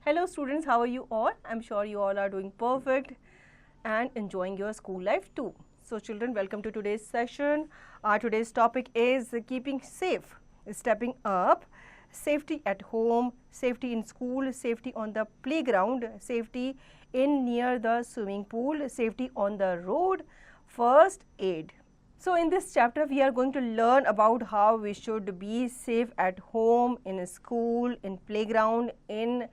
Hello students, how are you all? I'm sure you all are doing perfect and enjoying your school life too. So children, welcome to today's session. Today's topic is keeping safe, stepping up, safety at home, safety in school, safety on the playground, safety in near the swimming pool, safety on the road, first aid. So in this chapter we are going to learn about how we should be safe at home, in school, in playground, in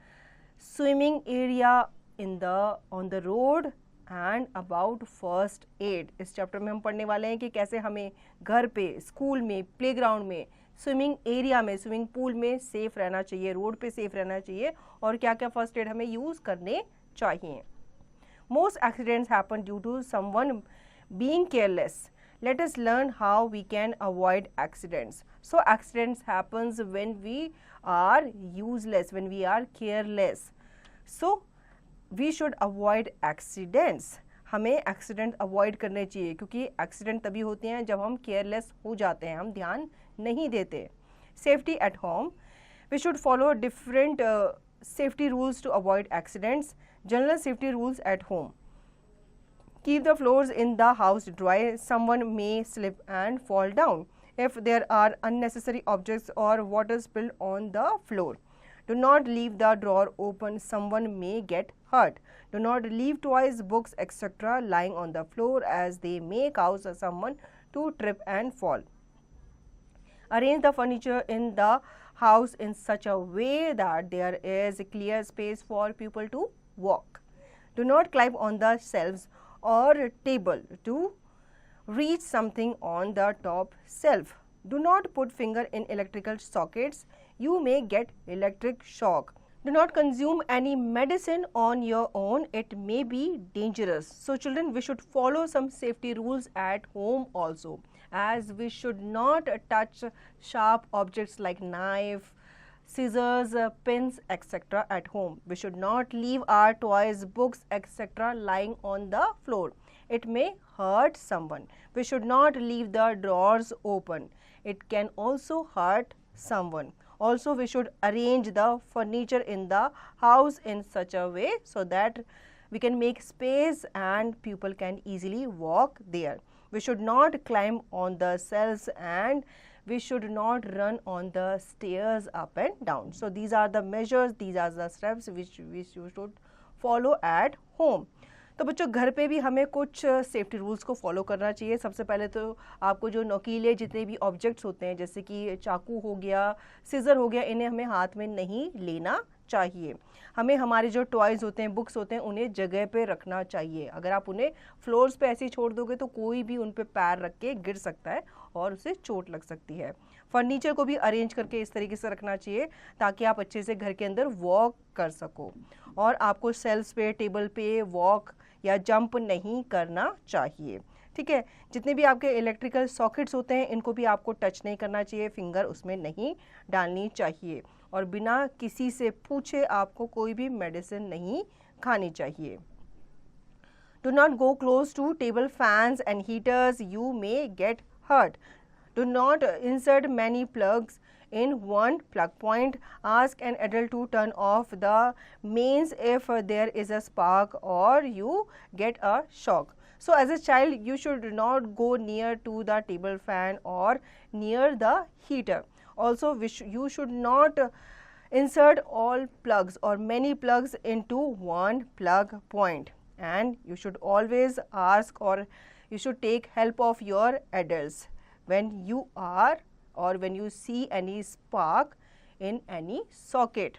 swimming area, in the on the road and about first aid. इस chapter में हम पढ़ने वाले हैं कि कैसे हमें घर पे, स्कूल में, प्लेग्राउंड में, स्विमिंग एरिया में, स्विमिंग पूल में सेफ रहना चाहिए, रोड पे सेफ रहना चाहिए और क्या क्या फर्स्ट एड हमें यूज़ करने चाहिए. Most accidents happen due to someone being careless. Let us learn how we can avoid accidents. So accidents happens when we are useless, when we are careless. So we should avoid accidents. हमें accident avoid करने चाहिए क्योंकि accident तभी होते हैं जब हम careless हो जाते हैं, हम ध्यान नहीं देते. Safety at home, we should follow different safety rules to avoid accidents. General safety rules at home. Keep the floors in the house dry. Someone may slip and fall down if there are unnecessary objects or water spilled on the floor. Do not leave the drawer open. Someone may get hurt. Do not leave toys, books, etc. lying on the floor as they may cause someone to trip and fall. Arrange the furniture in the house in such a way that there is a clear space for people to walk. Do not climb on the shelves or table to reach something on the top shelf. Do not put finger in electrical sockets. You may get electric shock. Do not consume any medicine on your own. It may be dangerous. So children, we should follow some safety rules at home also, as we should not touch sharp objects like knife, scissors, pins, etc. at home. We should not leave our toys, books, etc. lying on the floor. It may hurt someone. We should not leave the drawers open. It can also hurt someone. Also, we should arrange the furniture in the house in such a way so that we can make space and people can easily walk there. We should not climb on the shelves and we should not run on the stairs up and down. So these are the measures, these are the steps which we should follow at home. तो बच्चों, घर पे भी हमें कुछ safety rules को follow करना चाहिए. सबसे पहले तो आपको जो नोकीले जितने भी ऑब्जेक्ट्स होते हैं, जैसे कि चाकू हो गया, सीजर हो गया, इन्हें हमें हाथ में नहीं लेना चाहिए. हमें हमारे जो टॉयज़ होते हैं, बुक्स होते हैं, उन्हें जगह पे रखना चाहिए. अगर आप उन्हें फ्लोर्स पे ऐसे ही छोड़ दोगे तो कोई भी उन पे पैर रख के गिर सकता है और उसे चोट लग सकती है. फर्नीचर को भी अरेंज करके इस तरीके से रखना चाहिए ताकि आप अच्छे से घर के अंदर वॉक कर सको. और आपको सेल्स पे, टेबल पे वॉक या जंप नहीं करना चाहिए. ठीक है. जितने भी आपके इलेक्ट्रिकल सॉकेट्स होते हैं, इनको भी आपको टच नहीं करना चाहिए, फिंगर उसमें नहीं डालनी चाहिए और बिना किसी से पूछे आपको कोई भी मेडिसिन नहीं खानी चाहिए. Do not go close to table fans and heaters. You may get hurt. Do not insert many plugs in one plug point. Ask an adult to turn off the mains if there is a spark or you get a shock. So as a child, you should not go near to the table fan or near the heater. Also, you should not insert all plugs or many plugs into one plug point. And you should always ask or you should take help of your adults when you are or when you see any spark in any socket.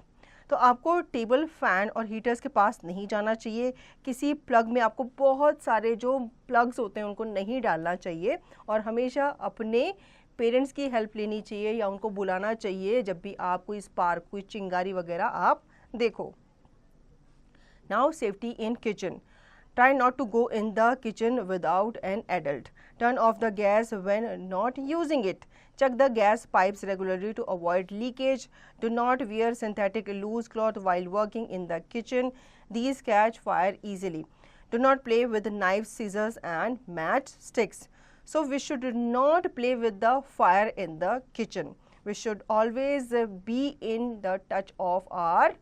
तो आपको table fan और heaters के पास नहीं जाना चाहिए. किसी plug में आपको बहुत सारे जो प्लग्स होते हैं उनको नहीं डालना चाहिए और हमेशा अपने पेरेंट्स की हेल्प लेनी चाहिए या उनको बुलाना चाहिए जब भी आप कोई स्पार्क, कोई चिंगारी वगैरह आप देखो. Now safety in kitchen. Try not to go in the kitchen without an adult. Turn off the gas when not using it. Check the gas pipes regularly to avoid leakage. Do not wear synthetic loose cloth while working in the kitchen. These catch fire easily. Do not play with knives, scissors and matchsticks. So we should not play with the fire in the kitchen. We should always be in the touch of our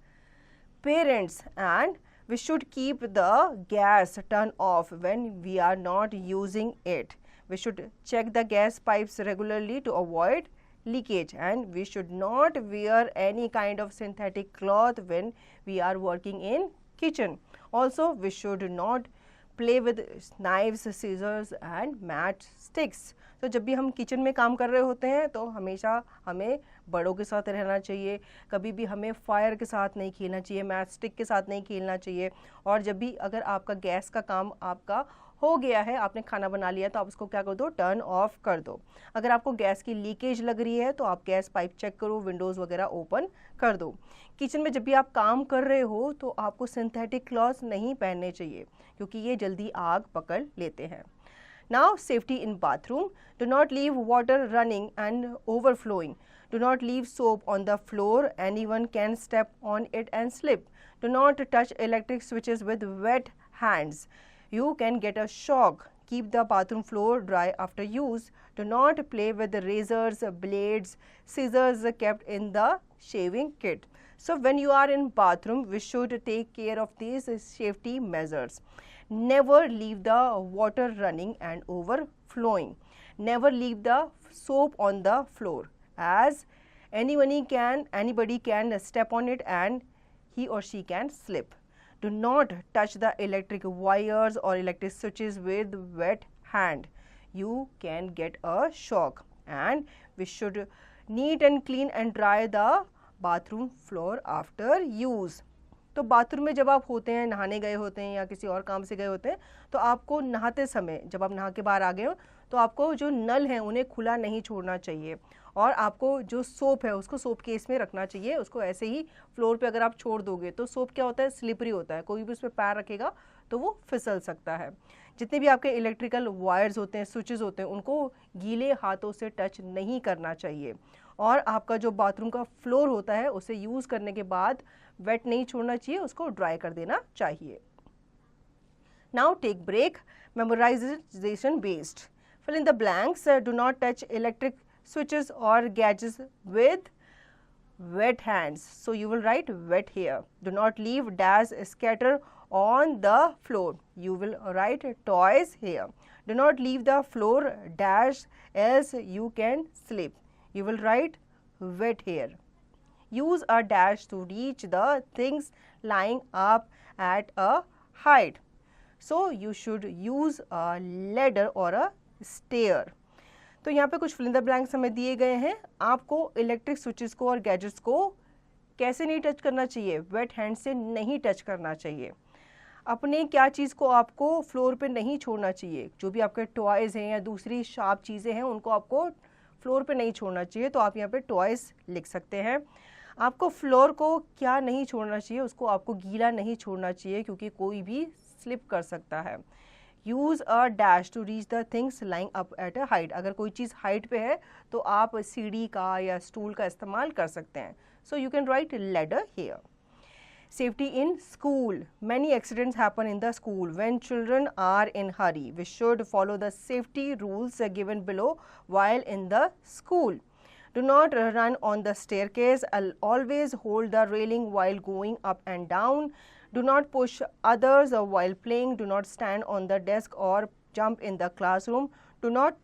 parents, and we should keep the gas turned off when we are not using it. We should check the gas pipes regularly to avoid leakage, and we should not wear any kind of synthetic cloth when we are working in kitchen. Also, we should not play with knives, scissors and matchsticks. तो जब भी हम kitchen में काम कर रहे होते हैं तो हमेशा हमें बड़ों के साथ रहना चाहिए, कभी भी हमें फायर के साथ नहीं खेलना चाहिए, मैच स्टिक के साथ नहीं खेलना चाहिए। और जब भी अगर आपका गैस का काम आपका हो गया है, आपने खाना बना लिया, तो आप उसको क्या कर दो, टर्न ऑफ कर दो। अगर आपको गैस की लीकेज लग रही है तो आप गैस पाइप चेक करो, विंडोज़ वगैरह ओपन कर दो। किचन में जब भी आप काम कर रहे हो तो आपको सिंथेटिक क्लॉथ्स नहीं पहनने चाहिए क्योंकि ये जल्दी आग पकड़ लेते हैं। Now, safety in bathroom. Do not leave water running and overflowing. Do not leave soap on the floor. Anyone can step on it and slip. Do not touch electric switches with wet hands. You can get a shock. Keep the bathroom floor dry after use. Do not play with the razors, blades, scissors kept in the shaving kit. So, when you are in bathroom, we should take care of these safety measures. Never leave the water running and overflowing. Never leave the soap on the floor, as anybody can step on it and he or she can slip. Do not touch the electric wires or electric switches with wet hand. You can get a shock. And we should neat and clean and dry the bathroom floor after use. तो bathroom में जब आप होते हैं, नहाने गए होते हैं या किसी और काम से गए होते हैं, तो आपको नहाते समय जब आप नहा के बाहर आ गए हो तो आपको जो नल हैं उन्हें खुला नहीं छोड़ना चाहिए, और आपको जो सोप है उसको सोप केस में रखना चाहिए। उसको ऐसे ही फ्लोर पे अगर आप छोड़ दोगे तो सोप क्या होता है, स्लिपरी होता है, कोई भी उस पर पैर रखेगा तो वो फिसल सकता है। जितने भी आपके इलेक्ट्रिकल वायर्स होते हैं, स्विचेस होते हैं, उनको गीले हाथों से टच नहीं करना चाहिए। और आपका जो बाथरूम का फ्लोर होता है उसे यूज़ करने के बाद वेट नहीं छोड़ना चाहिए, उसको ड्राई कर देना चाहिए। Now take break, memorization based. Fill in the blanks. Do not touch electric switches or gadgets with wet hands. So you will write wet here. Do not leave dash scatter on the floor. You will write toys here. Do not leave the floor dash as you can slip. You will write wet here. Use a dash to reach the things lying up at a height. So you should use a ladder or a stair. तो यहाँ पे कुछ fill in the blanks हमें दिए गए हैं। आपको electric switches को और गैजेट्स को कैसे नहीं टच करना चाहिए, वेट हैंड से नहीं टच करना चाहिए। अपने क्या चीज़ को आपको फ्लोर पे नहीं छोड़ना चाहिए, जो भी आपके टॉयज़ हैं या दूसरी शार्प चीज़ें हैं उनको आपको फ्लोर पे नहीं छोड़ना चाहिए। तो आप यहाँ पे टॉयज़ लिख सकते हैं। आपको फ्लोर को क्या नहीं छोड़ना चाहिए, उसको आपको गीला नहीं छोड़ना चाहिए क्योंकि कोई भी स्लिप कर सकता है। Use a dash to reach the things lying up at a height. अगर कोई चीज़ हाइट पे है तो आप सीढ़ी का या स्टूल का इस्तेमाल कर सकते हैं। So you can write ladder here. Safety in school. Many accidents happen in the school when children are in hurry. We should follow the safety rules given below while in the school. Do not run on the staircase. Always hold the railing while going up and down. Do not push others while playing. Do not stand on the desk or jump in the classroom. Do not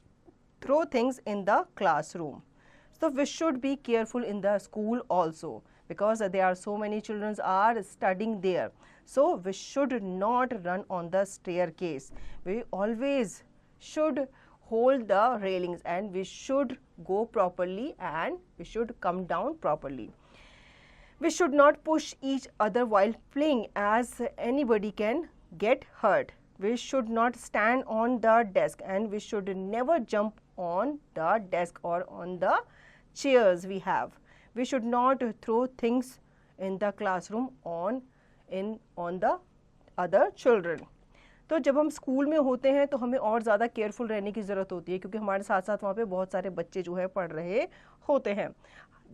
throw things in the classroom. So we should be careful in the school also, because there are so many children are studying there. So we should not run on the staircase. We always should hold the railings and we should go properly and we should come down properly. We should not push each other while playing, as anybody can get hurt. We should not stand on the desk and we should never jump on the desk or on the chairs we have. We should not throw things in the classroom on the other children. तो जब हम school में होते हैं तो हमें और ज़्यादा केयरफुल रहने की ज़रूरत होती है क्योंकि हमारे साथ साथ वहाँ पे बहुत सारे बच्चे जो है पढ़ रहे होते हैं।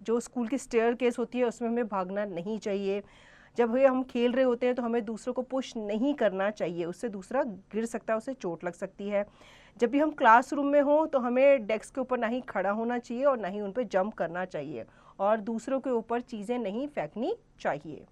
जो स्कूल की स्टेयर केस होती है उसमें हमें भागना नहीं चाहिए। जब हम खेल रहे होते हैं तो हमें दूसरों को पुश नहीं करना चाहिए, उससे दूसरा गिर सकता है, उसे चोट लग सकती है। जब भी हम क्लासरूम में हों तो हमें डेस्क के ऊपर ना ही खड़ा होना चाहिए और ना ही उन पर जंप करना चाहिए और दूसरों के ऊपर चीज़ें नहीं फेंकनी चाहिए।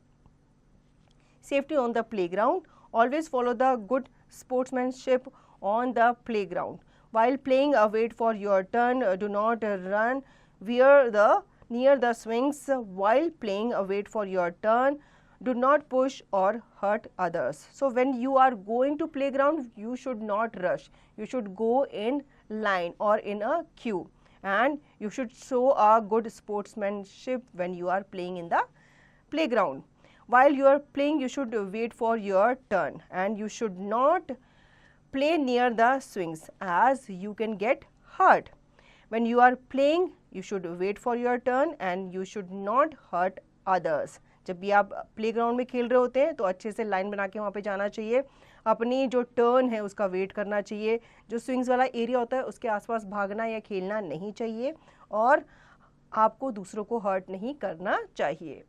Safety on the playground. Always follow the good sportsmanship on the playground. While playing, wait for your turn. Do not run near the swings. While playing, wait for your turn. Do not push or hurt others. So when you are going to playground, you should not rush. You should go in line or in a queue, and you should show a good sportsmanship when you are playing in the playground. While you are playing, you should wait for your turn, and you should not play near the swings as you can get hurt. When you are playing, you should wait for your turn and you should not hurt others. जब भी आप playground में खेल रहे होते हैं तो अच्छे से लाइन बना के वहाँ पे जाना चाहिए, अपनी जो टर्न है उसका वेट करना चाहिए, जो स्विंग्स वाला एरिया होता है उसके आसपास भागना या खेलना नहीं चाहिए और आपको दूसरों को हर्ट नहीं करना चाहिए.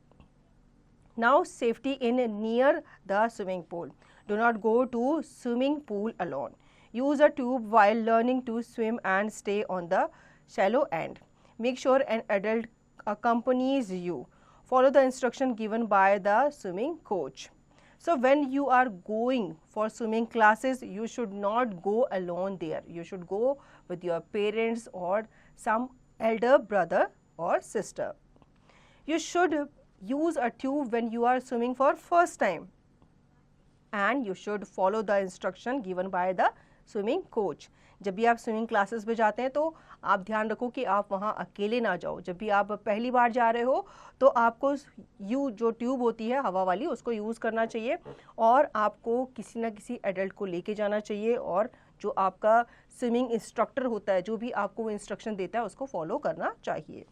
Now safety in near the swimming pool. Do not go to swimming pool alone. Use a tube while learning to swim and stay on the shallow end. Make sure an adult accompanies you. Follow the instruction given by the swimming coach. So when you are going for swimming classes, you should not go alone there. You should go with your parents or some elder brother or sister. You should use a tube when you are swimming for first time, and you should follow the instruction given by the swimming coach. जब भी आप swimming classes में जाते हैं तो आप ध्यान रखो कि आप वहाँ अकेले ना जाओ. जब भी आप पहली बार जा रहे हो तो आपको जो ट्यूब होती है हवा वाली उसको यूज़ करना चाहिए और आपको किसी न किसी एडल्ट को लेके जाना चाहिए और जो आपका स्विमिंग इंस्ट्रक्टर होता है जो भी आपको इंस्ट्रक्शन देता है उसको फॉलो करना चाहिए.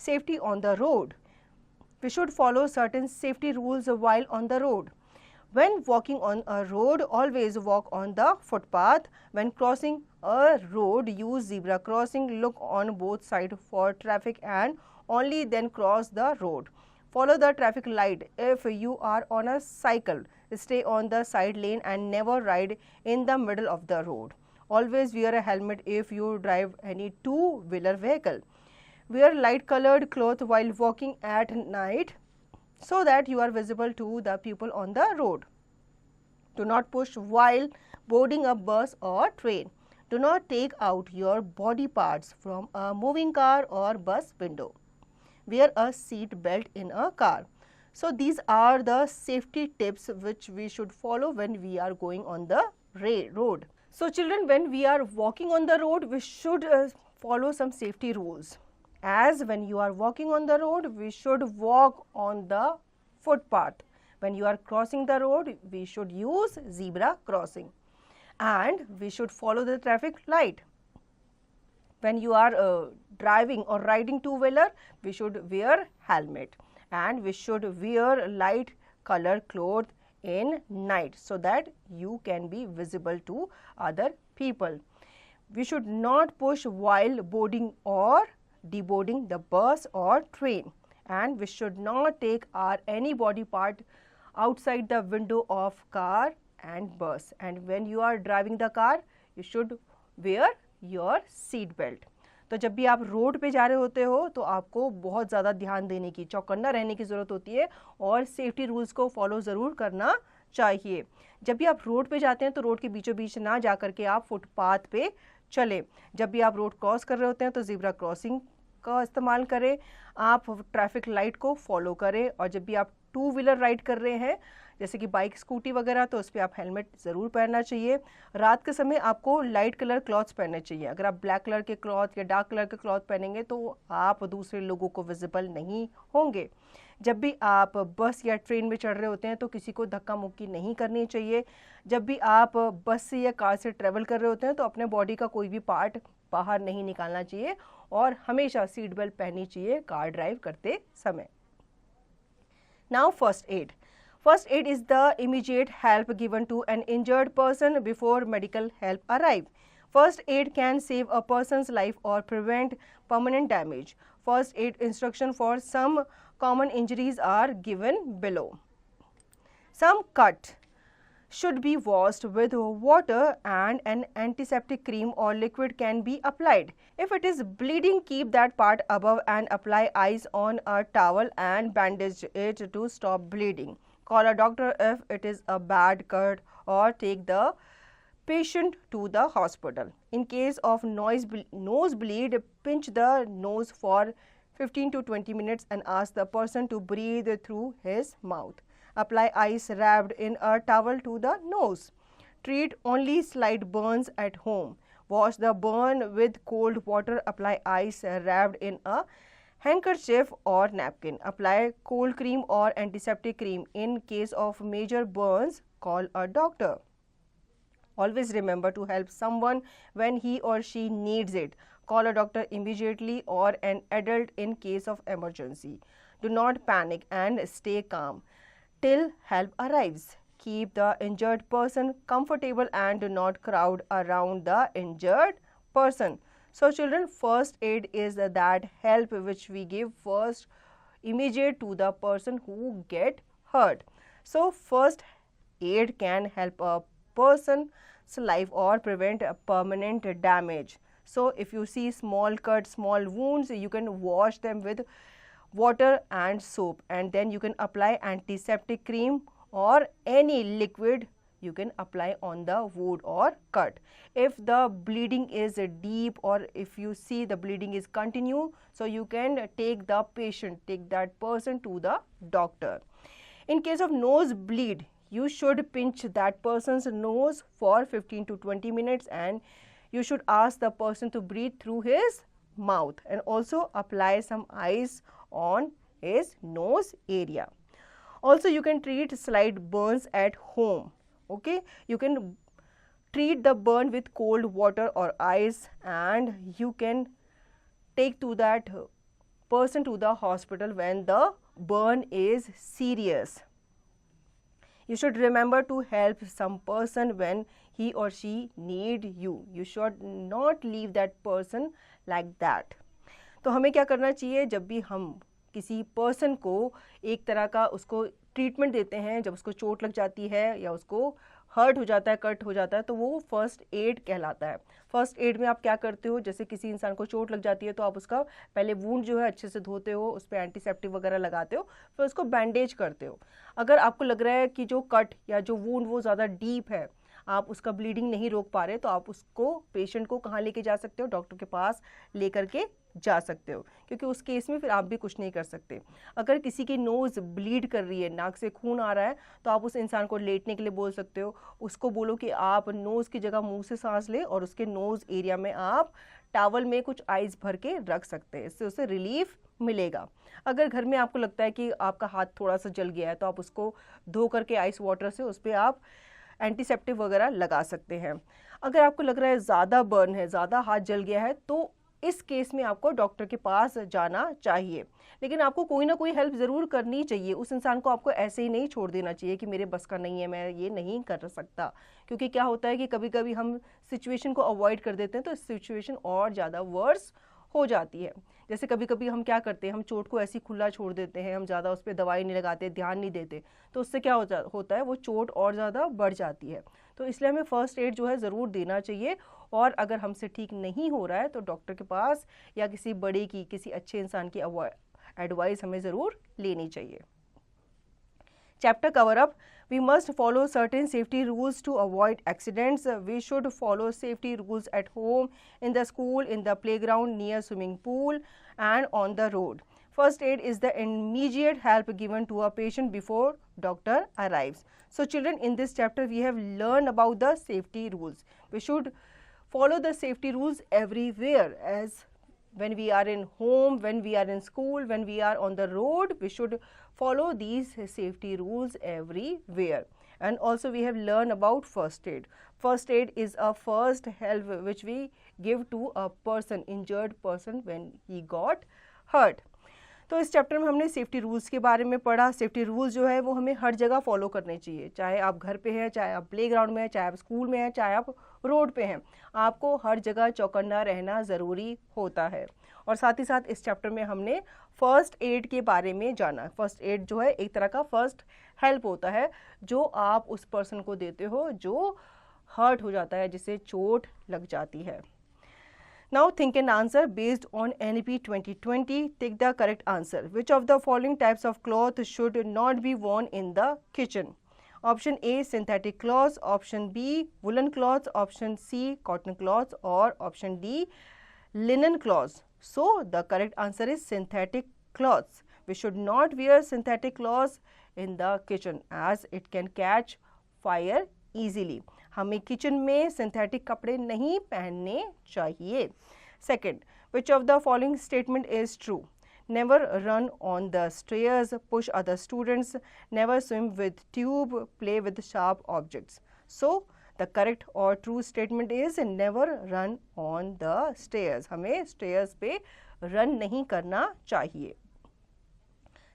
Safety on the road. We should follow certain safety rules while on the road. When walking on a road, always walk on the footpath. When crossing a road, use zebra crossing. Look on both sides for traffic and only then cross the road. Follow the traffic light. If you are on a cycle, stay on the side lane and never ride in the middle of the road. Always wear a helmet if you drive any two-wheeler vehicle. Wear light colored cloth while walking at night so that you are visible to the people on the road. Do not push while boarding a bus or train. Do not take out your body parts from a moving car or bus window. Wear a seat belt in a car. So these are the safety tips which we should follow when we are going on the road. So children, when we are walking on the road, we should follow some safety rules. As when you are walking on the road, we should walk on the footpath. When you are crossing the road, we should use zebra crossing and we should follow the traffic light. When you are driving or riding two-wheeler, we should wear helmet and we should wear light color cloth in night so that you can be visible to other people. We should not push while boarding or deboarding the bus or train, and we should not take any body part outside the window of car and bus. And when you are driving the car, you should wear your seat belt. तो जब भी आप road पे जा रहे होते हो तो आपको बहुत ज़्यादा ध्यान देने की, चौकन्ना रहने की ज़रूरत होती है और सेफ्टी रूल्स को फॉलो ज़रूर करना चाहिए. जब भी आप रोड पे जाते हैं तो रोड के बीचों बीच ना जा करके आप फुटपाथ पे चले. जब भी आप रोड क्रॉस कर रहे होते हैं तो ज़ीब्रा क्रॉसिंग का इस्तेमाल करें, आप ट्रैफिक लाइट को फॉलो करें और जब भी आप टू व्हीलर राइड कर रहे हैं जैसे कि बाइक स्कूटी वगैरह तो उस पर आप हेलमेट ज़रूर पहनना चाहिए. रात के समय आपको लाइट कलर क्लॉथ्स पहनने चाहिए. अगर आप ब्लैक कलर के क्लॉथ या डार्क कलर के क्लॉथ पहनेंगे तो आप दूसरे लोगों को विजिबल नहीं होंगे. जब भी आप बस या ट्रेन में चढ़ रहे होते हैं तो किसी को धक्का मुक्की नहीं करनी चाहिए. जब भी आप बस से या कार से ट्रैवल कर रहे होते हैं तो अपने बॉडी का कोई भी पार्ट बाहर नहीं निकालना चाहिए और हमेशा सीट बेल्ट पहननी चाहिए कार ड्राइव करते समय. Now first aid. First aid is the immediate help given to an injured person before medical help arrive. First aid can save a person's life or prevent permanent damage. First aid instruction for some common injuries are given below. Some cut should be washed with water and an antiseptic cream or liquid can be applied. If it is bleeding, keep that part above and apply ice on a towel and bandage it to stop bleeding. Call a doctor if it is a bad cut or take the patient to the hospital. In case of nosebleed, pinch the nose for 15 to 20 minutes and ask the person to breathe through his mouth. Apply ice wrapped in a towel to the nose. Treat only slight burns at home. Wash the burn with cold water. Apply ice wrapped in a handkerchief or napkin. Apply cold cream or antiseptic cream. In case of major burns, call a doctor. Always remember to help someone when he or she needs it. Call a doctor immediately or an adult in case of emergency. Do not panic and stay calm till help arrives. Keep the injured person comfortable and do not crowd around the injured person. So children, first aid is that help which we give first immediate to the person who get hurt. So first aid can help a person's life or prevent a permanent damage. So if you see small cuts, small wounds, you can wash them with water and soap, and then you can apply antiseptic cream or any liquid you can apply on the wound or cut. If the bleeding is deep or if you see the bleeding is continue, so you can take that person to the doctor. In case of nosebleed, you should pinch that person's nose for 15 to 20 minutes and you should ask the person to breathe through his mouth and also apply some ice on his nose area. Also, you can treat slight burns at home. Okay, you can treat the burn with cold water or ice and you can take to that person to the hospital when the burn is serious. You should remember to help some person when he or she need you. You should not leave that person like that. तो हमें क्या करना चाहिए, जब भी हम किसी person को एक तरह का उसको ट्रीटमेंट देते हैं, जब उसको चोट लग जाती है या उसको हर्ट हो जाता है, कट हो जाता है, तो वो फर्स्ट एड कहलाता है. फर्स्ट एड में आप क्या करते हो, जैसे किसी इंसान को चोट लग जाती है तो आप उसका पहले वूंड जो है अच्छे से धोते हो, उस पर एंटीसेप्टिक वगैरह लगाते हो, फिर उसको बैंडेज करते हो. अगर आपको लग रहा है कि जो कट या जो वूंड वो ज़्यादा डीप है, आप उसका ब्लीडिंग नहीं रोक पा रहे, तो आप उसको पेशेंट को कहाँ लेके जा सकते हो, डॉक्टर के पास लेकर के जा सकते हो, क्योंकि उस केस में फिर आप भी कुछ नहीं कर सकते. अगर किसी की नोज़ ब्लीड कर रही है, नाक से खून आ रहा है, तो आप उस इंसान को लेटने के लिए बोल सकते हो. उसको बोलो कि आप नोज़ की जगह मुंह से सांस ले और उसके नोज़ एरिया में आप टॉवल में कुछ आइस भर के रख सकते हैं, इससे उसे रिलीफ मिलेगा. अगर घर में आपको लगता है कि आपका हाथ थोड़ा सा जल गया है, तो आप उसको धो करके आइस वाटर से उस पर आप एंटीसेप्टिक वगैरह लगा सकते हैं. अगर आपको लग रहा है ज़्यादा बर्न है, ज़्यादा हाथ जल गया है, तो इस केस में आपको डॉक्टर के पास जाना चाहिए. लेकिन आपको कोई ना कोई हेल्प ज़रूर करनी चाहिए. उस इंसान को आपको ऐसे ही नहीं छोड़ देना चाहिए कि मेरे बस का नहीं है, मैं ये नहीं कर सकता. क्योंकि क्या होता है कि कभी कभी हम सिचुएशन को अवॉइड कर देते हैं, तो सिचुएशन और ज़्यादा वर्स हो जाती है. जैसे कभी कभी हम क्या करते हैं, हम चोट को ऐसे ही खुला छोड़ देते हैं, हम ज़्यादा उस पर दवाई नहीं लगाते, ध्यान नहीं देते, तो उससे क्या होता है, वो चोट और ज़्यादा बढ़ जाती है. तो इसलिए हमें फ़र्स्ट एड जो है ज़रूर देना चाहिए. और अगर हमसे ठीक नहीं हो रहा है तो डॉक्टर के पास या किसी बड़े की, किसी अच्छे इंसान की एडवाइस हमें ज़रूर लेनी चाहिए. Chapter cover up. We must follow certain safety rules to avoid accidents. We should follow safety rules at home, in the school, in the playground, near swimming pool and on the road. First aid is the immediate help given to a patient before doctor arrives. So children, in this chapter we have learned about the safety rules. We should follow the safety rules everywhere, as when we are in home, when we are in school, when we are on the road, we should follow these safety rules everywhere. And also we have learned about first aid. First aid is a first help which we give to a person, injured person, when he got hurt. तो इस chapter में हमने safety rules के बारे में पढ़ा. Safety rules जो है वो हमें हर जगह फॉलो करने चाहिए, चाहे आप घर पे हैं, चाहे आप प्लेग्राउंड में हैं, चाहे आप स्कूल में हैं, चाहे आप रोड पे हैं. आपको हर जगह चौकन्ना रहना ज़रूरी होता है. और साथ ही साथ इस चैप्टर में हमने फ़र्स्ट एड के बारे में जाना. फ़र्स्ट एड जो है एक तरह का फ़र्स्ट हेल्प होता है जो आप उस पर्सन को देते हो जो हर्ट हो जाता है, जिसे चोट लग जाती है. Now think and answer based on NEP 2020. Take the correct answer. Which of the following types of cloth should not be worn in the kitchen? Option A, synthetic cloths. Option B, woolen cloths. Option C, cotton cloths. Or option D, linen cloths. So the correct answer is synthetic cloths. We should not wear synthetic cloths in the kitchen as it can catch fire easily. हमें kitchen में synthetic कपड़े नहीं पहनने चाहिए. Second, which of the following statement is true? Never run on the stairs, push other students, never swim with tube, play with sharp objects. So the correct or true statement is never run on the stairs. हमें stairs पे run नहीं करना चाहिए.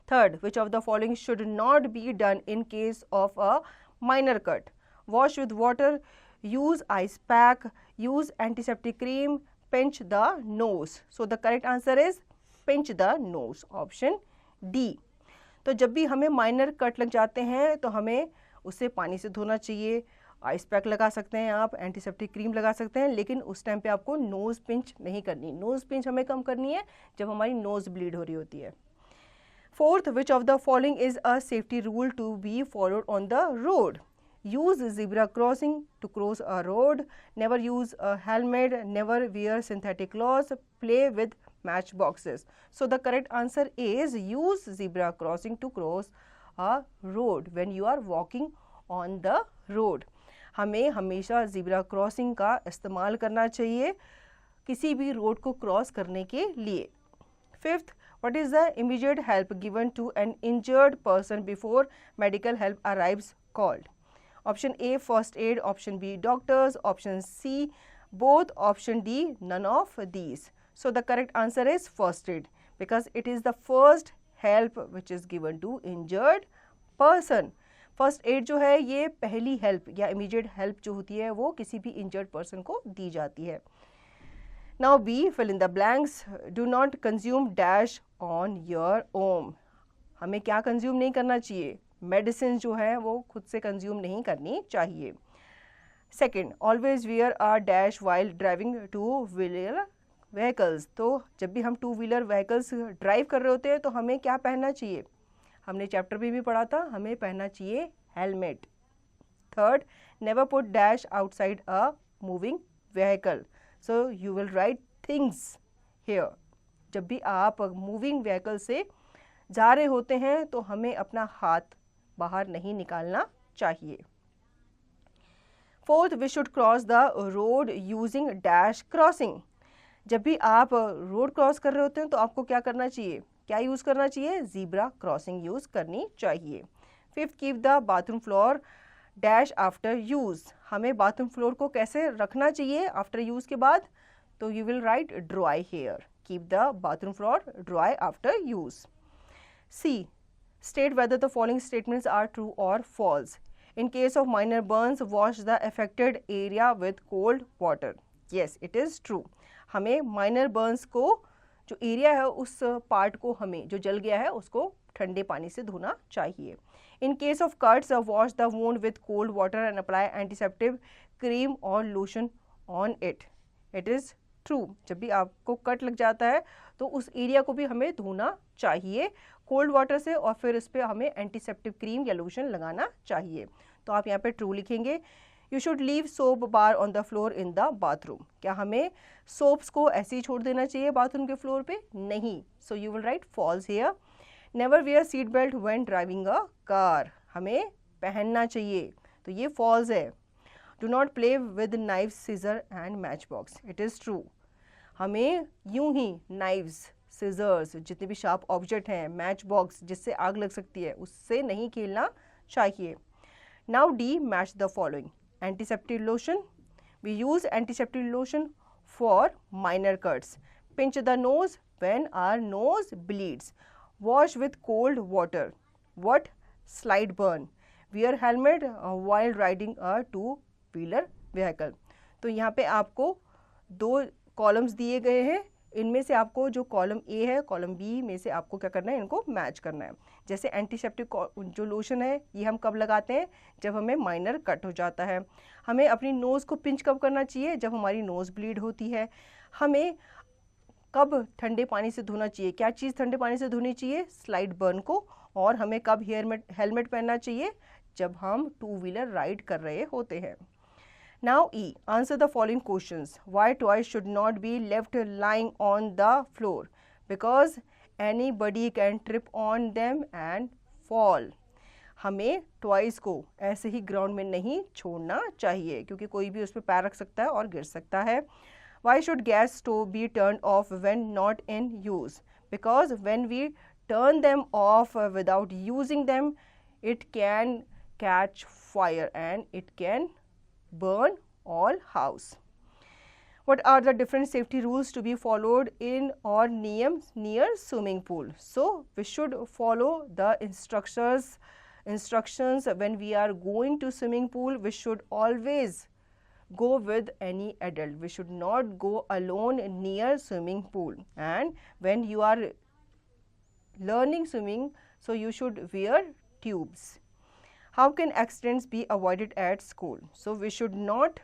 Third, which of the following should not be done in case of a minor cut? Wash with water, use ice pack, use antiseptic cream, pinch the nose. So the correct answer is pinch the nose. Option D. तो जब भी हमें minor cut लग जाते हैं तो हमें उसे पानी से धोना चाहिए. आइस पैक लगा सकते हैं आप, एंटीसेप्टिक क्रीम लगा सकते हैं, लेकिन उस टाइम पे आपको नोज़ पिंच नहीं करनी. नोज़ पिंच हमें कम करनी है जब हमारी नोज़ ब्लीड हो रही होती है. Fourth, which of the following is a safety rule to be followed on the road? Use zebra crossing to cross a road, never use a helmet, never wear synthetic clothes, play with matchboxes. So the correct answer is use zebra crossing to cross a road when you are walking on the road. हमें हमेशा zebra crossing का इस्तेमाल करना चाहिए किसी भी road को cross करने के लिए. Fifth, what is the immediate help given to an injured person before medical help arrives called? Option A, first aid. Option B, doctors. Option C, both. Option D, none of these. So the correct answer is first aid because it is the first help which is given to injured person. First aid जो है ये पहली help या immediate help जो होती है वो किसी भी इंजर्ड पर्सन को दी जाती है. Now B, fill in the blanks. Do not consume dash on your own. हमें क्या कंज्यूम नहीं करना चाहिए? मेडिसिन जो है वो खुद से कंज्यूम नहीं करनी चाहिए. Second, always wear are dash while driving two wheeler vehicles. तो जब भी हम टू व्हीलर व्हीकल्स ड्राइव कर रहे होते हैं तो हमें क्या पहनना चाहिए? हमने चैप्टर में भी पढ़ा था, हमें पहनना चाहिए helmet. Third, never put dash outside a moving vehicle. So you will write things here. जब भी आप मूविंग व्हीकल से जा रहे होते हैं तो हमें अपना हाथ बाहर नहीं निकालना चाहिए. Fourth, we should cross the road using dash crossing. जब भी आप रोड क्रॉस कर रहे होते हैं तो आपको क्या करना चाहिए? क्या यूज़ करना चाहिए? ज़ीब्रा क्रॉसिंग यूज़ करनी चाहिए. Fifth, keep the bathroom floor dash after use. हमें बाथरूम फ्लोर को कैसे रखना चाहिए आफ्टर यूज़ के बाद? तो you will write dry here. Keep the bathroom floor dry after use. C, state whether the following statements are true or false. In case of minor burns, wash the affected area with cold water. Yes, it is true. हमें minor burns को जो area है उस part को हमें जो जल गया है उसको ठंडे पानी से धोना चाहिए. In case of cuts, wash the wound with cold water and apply antiseptic cream or lotion on it. It is true. जब भी आपको कट लग जाता है तो उस एरिया को भी हमें धोना चाहिए कोल्ड वाटर से और फिर इस पर हमें एंटीसेप्टिक क्रीम या लोशन लगाना चाहिए. तो आप यहाँ पे ट्रू लिखेंगे. You should leave soap bar on the floor in the bathroom. क्या हमें सोप्स को ऐसे ही छोड़ देना चाहिए बाथरूम के फ्लोर पे? नहीं. So you will write false here. Never wear seat belt when driving a car. हमें पहनना चाहिए तो ये फॉल्स है. Do not play with knife, scissor and match box. It is true. हमें यूं ही नाइव्स, सीजर्स, जितने भी शार्प ऑब्जेक्ट हैं, मैच बॉक्स जिससे आग लग सकती है, उससे नहीं खेलना चाहिए. Now D, match the following. Antiseptic lotion. We use antiseptic lotion for minor cuts. Pinch the nose when our nose bleeds. Wash with cold water. What? Slide burn. Wear helmet while riding a two wheeler vehicle. तो यहाँ पे आपको दो columns दिए गए हैं इनमें से आपको जो कॉलम ए है कॉलम बी में से आपको क्या करना है, इनको मैच करना है। जैसे एंटीसेप्टिक जो लोशन है ये हम कब लगाते हैं, जब हमें माइनर कट हो जाता है। हमें अपनी नोज़ को पिंच कब करना चाहिए, जब हमारी नोज़ ब्लीड होती है। हमें कब ठंडे पानी से धोना चाहिए, क्या चीज़ ठंडे पानी से धोनी चाहिए, स्लाइड बर्न को। और हमें कब हेलमेट पहनना चाहिए, जब हम 2 व्हीलर राइड कर रहे होते हैं। Now E, answer the following questions. Why toys should not be left lying on the floor? Because anybody can trip on them and fall. हमें टॉयज़ को ऐसे ही ग्राउंड में नहीं छोड़ना चाहिए, क्योंकि कोई भी उस पर पैर रख सकता है और गिर सकता है। Why should gas stove be turned off when not in use? Because when we turn them off without using them, it can catch fire and it can burn all house. What are the different safety rules to be followed in or near swimming pool? So we should follow the instructions when we are going to swimming pool. We should always go with any adult. We should not go alone near swimming pool. And when you are learning swimming, so you should wear tubes. How can accidents be avoided at school? So we should not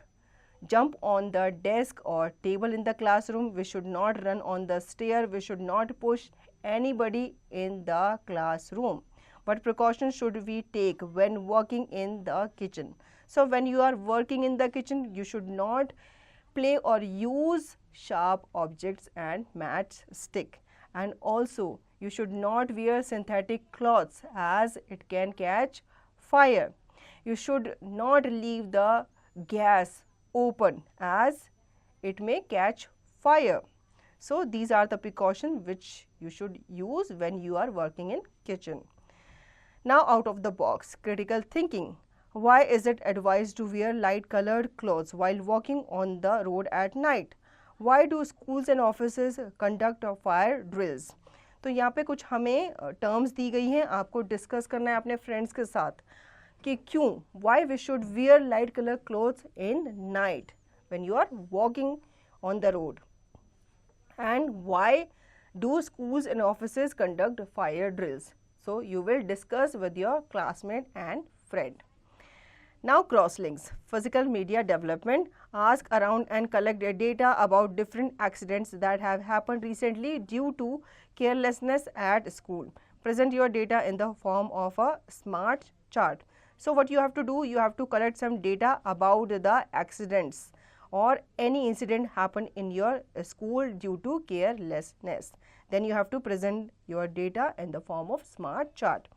jump on the desk or table in the classroom. We should not run on the stair. We should not push anybody in the classroom. What precautions should we take when working in the kitchen? So when you are working in the kitchen, you should not play or use sharp objects and matchstick. And also you should not wear synthetic clothes as it can catch fire. You should not leave the gas open as it may catch fire. So these are the precautions which you should use when you are working in kitchen. Now out of the box, critical thinking. Why is it advised to wear light colored clothes while walking on the road at night? Why do schools and offices conduct fire drills? तो यहाँ पे कुछ हमें terms दी गई हैं, आपको discuss करना है अपने फ्रेंड्स के साथ कि क्यों, why we should wear light colour clothes in night when you are walking on the road, and why do schools and offices conduct fire drills. So you will discuss with your classmate and friend. Now crosslinks, physical media development. Ask around and collect data about different accidents that have happened recently due to carelessness at school. Present your data in the form of a smart chart. So what you have to do, you have to collect some data about the accidents or any incident happened in your school due to carelessness. Then you have to present your data in the form of smart chart.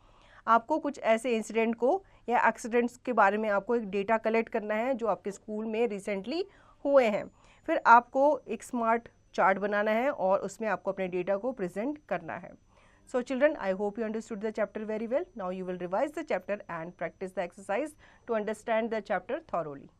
आपको कुछ ऐसे incident को या accidents के बारे में आपको एक डेटा कलेक्ट करना है जो आपके स्कूल में रिसेंटली हुए हैं. फिर आपको एक स्मार्ट चार्ट बनाना है और उसमें आपको अपने डेटा को प्रेजेंट करना है. So children, I hope you understood the chapter very well. Now you will revise the chapter and practice the exercise to understand the chapter thoroughly.